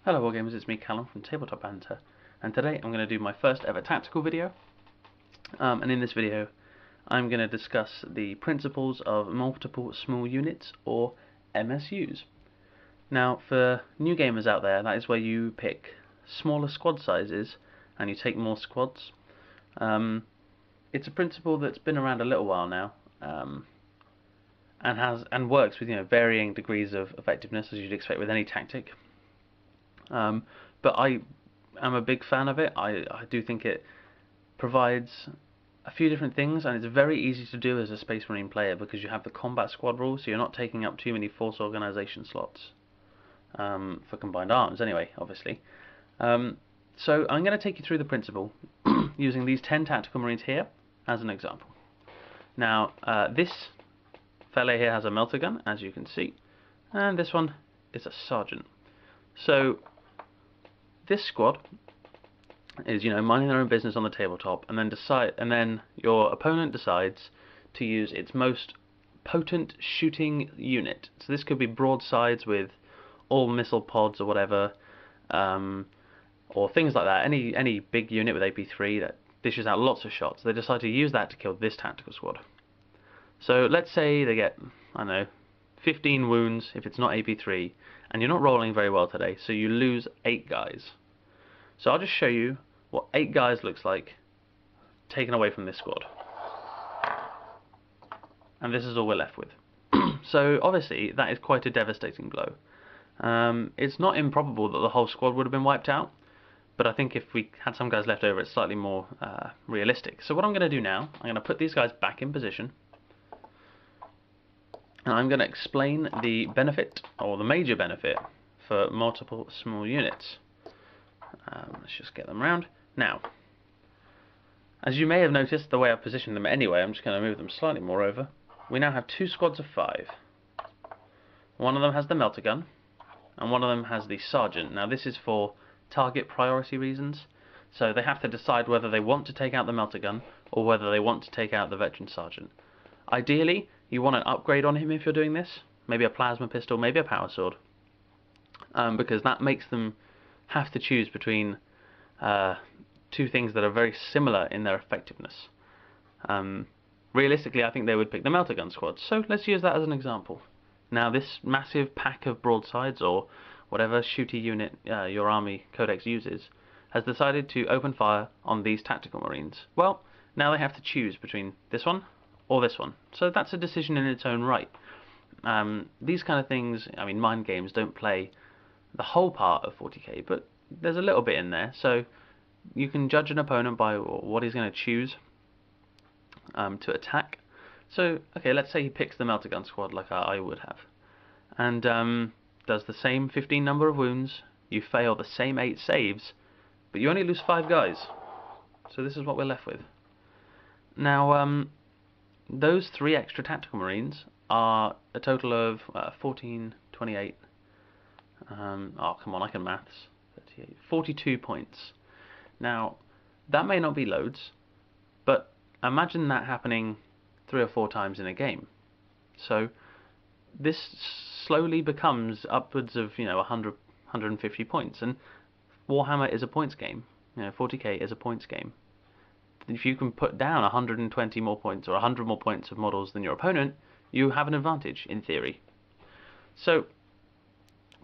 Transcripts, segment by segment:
Hello Wargamers, it's me Callum from Tabletop Banter, and today I'm going to do my first ever tactical video. And in this video I'm going to discuss the principles of multiple small units, or MSUs. Now, for new gamers out there, that is where you pick smaller squad sizes and you take more squads. It's a principle that's been around a little while now, and works with varying degrees of effectiveness, as you'd expect with any tactic. But I am a big fan of it. I do think it provides a few different things, and it's very easy to do as a Space Marine player because you have the combat squad rule, so you're not taking up too many force organization slots for combined arms anyway, obviously. So I'm going to take you through the principle using these 10 tactical marines here as an example. Now, this fella here has a melter gun, as you can see, and this one is a sergeant. So this squad is, minding their own business on the tabletop, and then your opponent decides to use its most potent shooting unit. So this could be broadsides with all missile pods or whatever, or things like that. Any big unit with AP3 that dishes out lots of shots. They decide to use that to kill this tactical squad. So let's say they get, I don't know, 15 wounds if it's not AP3, and you're not rolling very well today, so you lose 8 guys. So I'll just show you what 8 guys looks like taken away from this squad. And this is all we're left with. So obviously that is quite a devastating blow. It's not improbable that the whole squad would have been wiped out, but I think if we had some guys left over, it's slightly more realistic. So what I'm going to do now, I'm going to put these guys back in position, and I'm going to explain the benefit, or the major benefit, for multiple small units. Let's just get them round. Now, as you may have noticed, the way I've positioned them anyway, I'm just going to move them slightly more over. We now have 2 squads of 5. One of them has the melter gun, and one of them has the sergeant. Now this is for target priority reasons, so they have to decide whether they want to take out the melter gun or whether they want to take out the veteran sergeant. Ideally, you want an upgrade on him if you're doing this, maybe a plasma pistol, maybe a power sword, because that makes them have to choose between 2 things that are very similar in their effectiveness. Realistically, I think they would pick the melter gun squad, so let's use that as an example. Now, this massive pack of broadsides, or whatever shooty unit your army codex uses, has decided to open fire on these tactical marines. Well, now they have to choose between this one or this one, so that's a decision in its own right. These kind of things, I mean, mind games don't play the whole part of 40k, but there's a little bit in there, so you can judge an opponent by what he's going to choose to attack. So, okay, let's say he picks the melter gun squad like I would have, and does the same 15 number of wounds. You fail the same 8 saves, but you only lose 5 guys. So this is what we're left with. Now, those 3 extra tactical marines are a total of 14, 28. Oh, come on, I can maths. 38, 42 points. Now, that may not be loads, but imagine that happening 3 or 4 times in a game. So this slowly becomes upwards of 100, 150 points, and Warhammer is a points game. 40k is a points game. If you can put down 120 more points or 100 more points of models than your opponent, you have an advantage in theory. So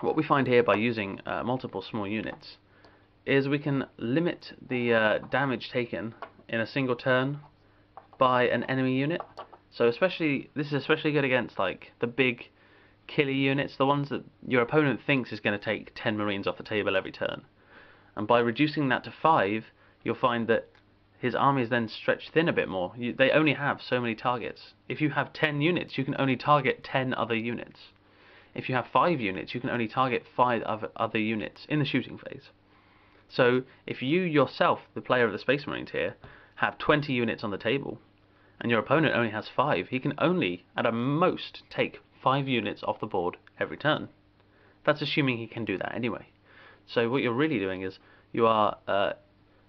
what we find here by using multiple small units is we can limit the damage taken in a single turn by an enemy unit. So this is especially good against like the big killer units, the ones that your opponent thinks is going to take 10 marines off the table every turn. And by reducing that to 5, you'll find that his army is then stretched thin a bit more. They only have so many targets. If you have 10 units, you can only target 10 other units. If you have 5 units, you can only target 5 other units in the shooting phase. So if you yourself, the player of the Space Marines here, have 20 units on the table, and your opponent only has 5, he can only, at a most, take 5 units off the board every turn. That's assuming he can do that anyway. So what you're really doing is you are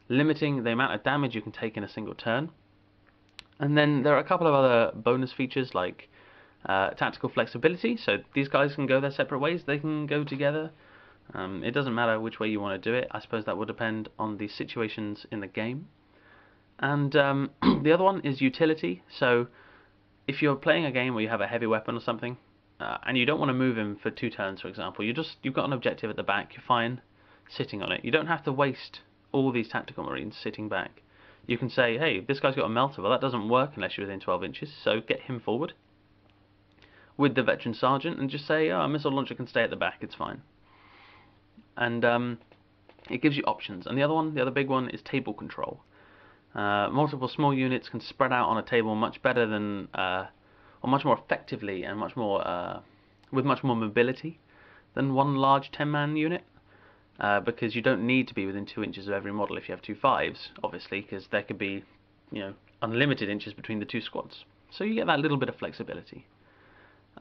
limiting the amount of damage you can take in a single turn. And then there are a couple of other bonus features like tactical flexibility, so these guys can go their separate ways, they can go together It doesn't matter which way you want to do it. I suppose that will depend on the situations in the game. And the other one is utility. So if you're playing a game where you have a heavy weapon or something, and you don't want to move him for 2 turns, for example, you've got an objective at the back, you're fine sitting on it. You don't have to waste all these tactical marines sitting back. You can say, hey, this guy's got a melter. Well, that doesn't work unless you're within 12 inches, so get him forward with the veteran sergeant and just say, oh, a missile launcher can stay at the back, it's fine. And it gives you options. And the other big one, is table control. Multiple small units can spread out on a table much better than, or much more effectively and much more with much more mobility than one large 10-man unit. Because you don't need to be within 2 inches of every model if you have 2 5s, obviously, because there could be, unlimited inches between the 2 squads. So you get that little bit of flexibility.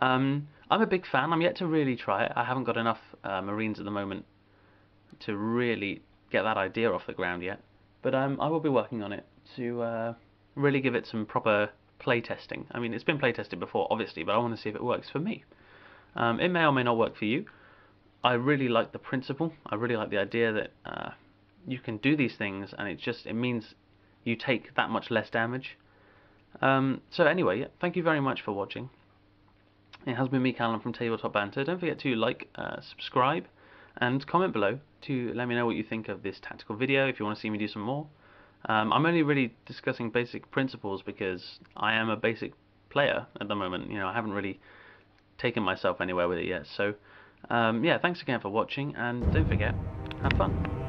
I'm a big fan. I'm yet to really try it. I haven't got enough Marines at the moment to really get that idea off the ground yet. But I will be working on it to really give it some proper play testing. I mean, it's been play tested before, obviously, but I want to see if it works for me. It may or may not work for you. I really like the principle. I really like the idea that you can do these things, and it means you take that much less damage. So anyway, thank you very much for watching. It has been me, Callum, from Tabletop Banter. Don't forget to like, subscribe, and comment below to let me know what you think of this tactical video, if you want to see me do some more. I'm only really discussing basic principles because I am a basic player at the moment. I haven't really taken myself anywhere with it yet. So yeah, thanks again for watching, and don't forget, have fun.